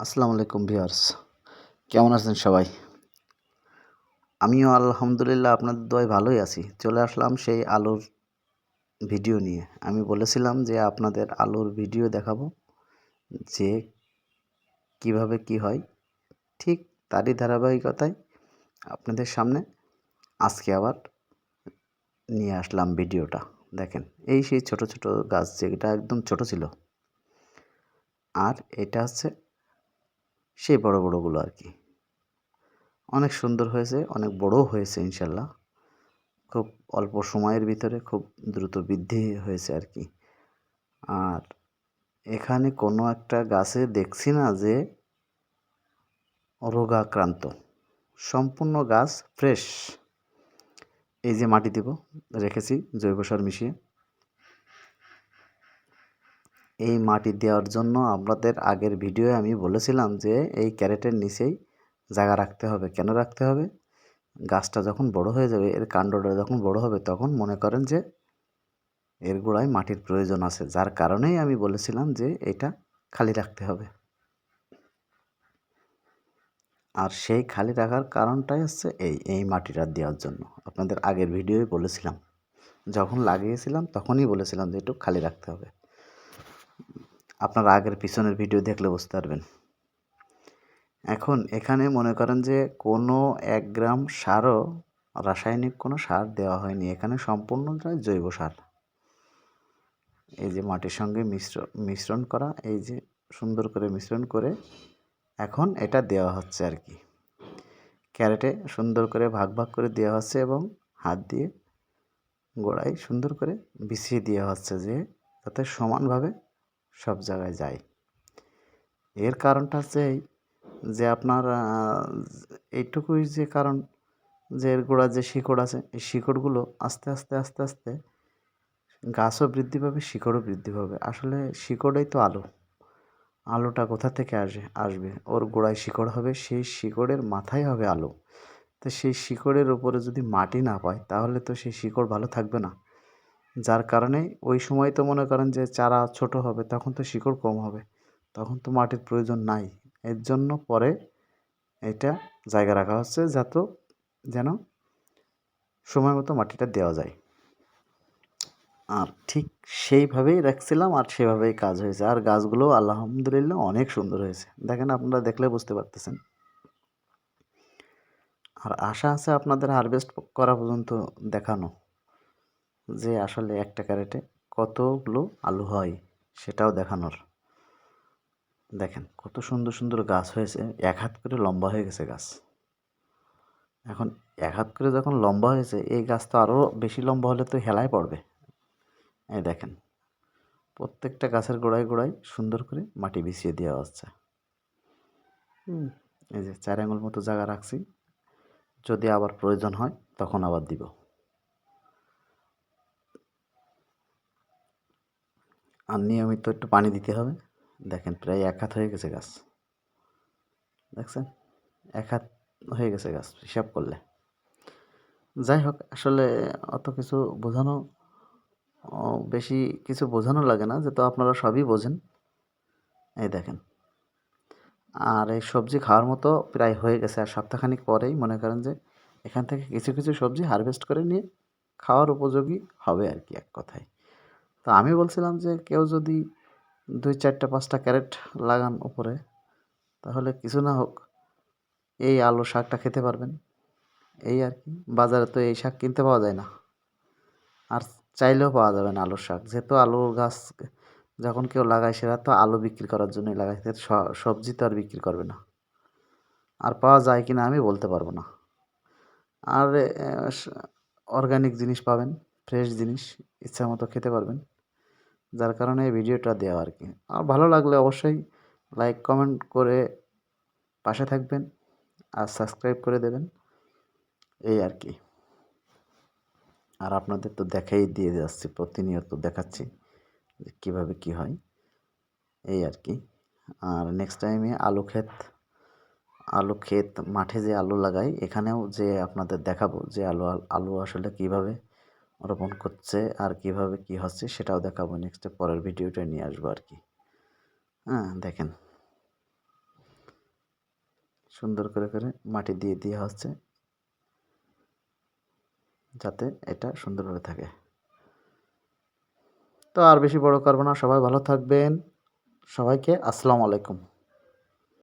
আসসালামু আলাইকুম ভিউয়ার্স, কেমন আছেন সবাই? আমিও আলহামদুলিল্লাহ আপনাদের দোয়ায় ভালোই আছি। চলে আসলাম সেই আলুর ভিডিও নিয়ে। আমি বলেছিলাম যে আপনাদের আলুর ভিডিও দেখাবো যে কিভাবে কি হয়। ঠিক তারই ধারাবাহিকতায় আপনাদের সামনে আজকে আবার নিয়ে আসলাম ভিডিওটা। দেখেন, এই সেই ছোট, ছোট গাছ যেটা একদম ছোট ছিল। আর এটা হচ্ছে সেই বড়, বড়গুলো আরকি। অনেক সুন্দর হয়েছে, অনেক বড়ও হয়েছে ইনশাল্লাহ। খুব অল্প সময়ের ভিতরে খুব দ্রুত বৃদ্ধি হয়েছে আর কি। আর এখানে কোনো একটা গাছে দেখছি না যে রোগাক্রান্ত, সম্পূর্ণ গাছ ফ্রেশ। এই যে মাটি দেব রেখেছি জৈব সার মিশিয়ে। এই মাটি দেওয়ার জন্য আপনাদের আগের ভিডিওয়ে আমি বলেছিলাম যে এই ক্যারেটের নিচেই জায়গা রাখতে হবে। কেন রাখতে হবে? গাছটা যখন বড় হয়ে যাবে, এর কাণ্ডটা যখন বড় হবে, তখন মনে করেন যে এর গোড়ায় মাটির প্রয়োজন আছে, যার কারণেই আমি বলেছিলাম যে এটা খালি রাখতে হবে। আর সেই খালি রাখার কারণটাই হচ্ছে এই মাটিটা দেওয়ার জন্য। আপনাদের আগের ভিডিওয়ে বলেছিলাম, যখন লাগিয়েছিলাম তখনই বলেছিলাম যে একটু খালি রাখতে হবে। আপনারা আগের পিছনের ভিডিও দেখলে বুঝতে পারবেন। এখন এখানে মনে করেন যে কোনো 1 গ্রাম সারও, রাসায়নিক কোনো সার দেওয়া হয়নি। এখানে সম্পূর্ণটাই জৈব সার। এই যে মাটির সঙ্গে মিশ্রণ করা, এই যে সুন্দর করে মিশ্রণ করে এখন এটা দেওয়া হচ্ছে আর কি। ক্যারেটে সুন্দর করে ভাগ ভাগ করে দেওয়া হচ্ছে এবং হাত দিয়ে গোড়ায় সুন্দর করে বিছিয়ে দেওয়া হচ্ছে, যে যাতে সমানভাবে সব জায়গায় যায়। এর কারণটা হচ্ছে এই যে আপনার এইটুকুই যে কারণ, যে এর গোড়ার যে শিকড় আছে, এই শিকড়গুলো আস্তে আস্তে আস্তে আস্তে গাছও বৃদ্ধি পাবে, শিকড়ও বৃদ্ধি পাবে। আসলে শিকড়ই তো আলো। আলোটা কোথা থেকে আসবে? ওর গোড়ায় শিকড় হবে, সেই শিকড়ের মাথায় হবে আলো। তো সেই শিকড়ের ওপরে যদি মাটি না পায়, তাহলে তো সেই শিকড় ভালো থাকবে না। যার কারণে ওই সময় তো মনে করেন যে চারা ছোট হবে, তখন তো শিকড় কম হবে, তখন তো মাটির প্রয়োজন নাই। এর জন্য পরে এটা জায়গা রাখা হচ্ছে যেন সময় মতো মাটিটা দেওয়া যায়। আর ঠিক সেইভাবেই রাখছিলাম, আর সেভাবেই কাজ হয়েছে। আর গাছগুলো আলহামদুলিল্লাহ অনেক সুন্দর হয়েছে। দেখেন, আপনারা দেখলে বুঝতে পারতেছেন। আর আশা আছে আপনাদের হারভেস্ট করা পর্যন্ত দেখানো, যে আসলে একটা ক্যারেটে কতগুলো আলু হয় সেটাও দেখানোর। দেখেন কত সুন্দর সুন্দর গাছ হয়েছে, 1 হাত করে লম্বা হয়ে গেছে গাছ। এখন 1 হাত করে যখন লম্বা হয়েছে, এই গাছ তো আরও বেশি লম্বা হলে তো হেলায় পড়বে। এই দেখেন, প্রত্যেকটা গাছের গোড়ায় গোড়ায় সুন্দর করে মাটি বিছিয়ে দেওয়া হচ্ছে। এই যে 4 আঙুল মতো জায়গা রাখছি, যদি আবার প্রয়োজন হয় তখন আবার দিব। আর নিয়মিত একটু পানি দিতে হবে। দেখেন প্রায় 1 হাত হয়ে গেছে গাছ, দেখছেন? 1 হাত হয়ে গেছে গাছ হিসাব করলে। যাই হোক, আসলে অত কিছু বোঝানো, বেশি কিছু বোঝানো লাগে না, যেহেতু আপনারা সবই বোঝেন। এই দেখেন, আর এই সবজি খাওয়ার মতো প্রায় হয়ে গেছে। আর সপ্তাহখানেক পরেই মনে করেন যে এখান থেকে কিছু কিছু সবজি হারভেস্ট করে নিয়ে খাওয়ার উপযোগী হবে আর কি, এক কথায়। তো আমি বলছিলাম যে কেউ যদি 2, 4টা 5টা ক্যারেট লাগান উপরে, তাহলে কিছু না হোক এই আলু শাকটা খেতে পারবেন। এই আর কি। বাজারে তো এই শাক কিনতে পাওয়া যায় না, আর চাইলেও পাওয়া যাবে না আলুর শাক। যেহেতু আলুর গাছ যখন কেউ লাগায়, সেটা তো আলু বিক্রি করার জন্যই লাগায়, সবজি তো আর বিক্রি করবে না। আর পাওয়া যায় কি না আমি বলতে পারবো না। আর অর্গানিক জিনিস পাবেন, ফ্রেশ জিনিস ইচ্ছা মতো খেতে পারবেন। যার কারণে এই ভিডিওটা দেওয়া আর কি। আর ভালো লাগলে অবশ্যই লাইক কমেন্ট করে পাশে থাকবেন, আর সাবস্ক্রাইব করে দেবেন, এই আর কি। আর আপনাদের তো দেখাই দিয়ে যাচ্ছি, প্রতিনিয়ত দেখাচ্ছি যে কীভাবে কী হয়, এই আর কি। আর নেক্সট টাইমে আলু ক্ষেত মাঠে যে আলু লাগাই, এখানেও যে আপনাদের দেখাবো যে আলু আসলে কীভাবে রোপণ করছে আর কীভাবে কী হচ্ছে সেটাও দেখাবো। নেক্সটে পরের ভিডিওটা নিয়ে আসবো আর কি। দেখেন সুন্দর করে করে মাটি দিয়ে দেওয়া হচ্ছে, যাতে এটা সুন্দরভাবে থাকে। তো আর বেশি বড় করব না, সবাই ভালো থাকবেন। সবাইকে আসসালামু আলাইকুম।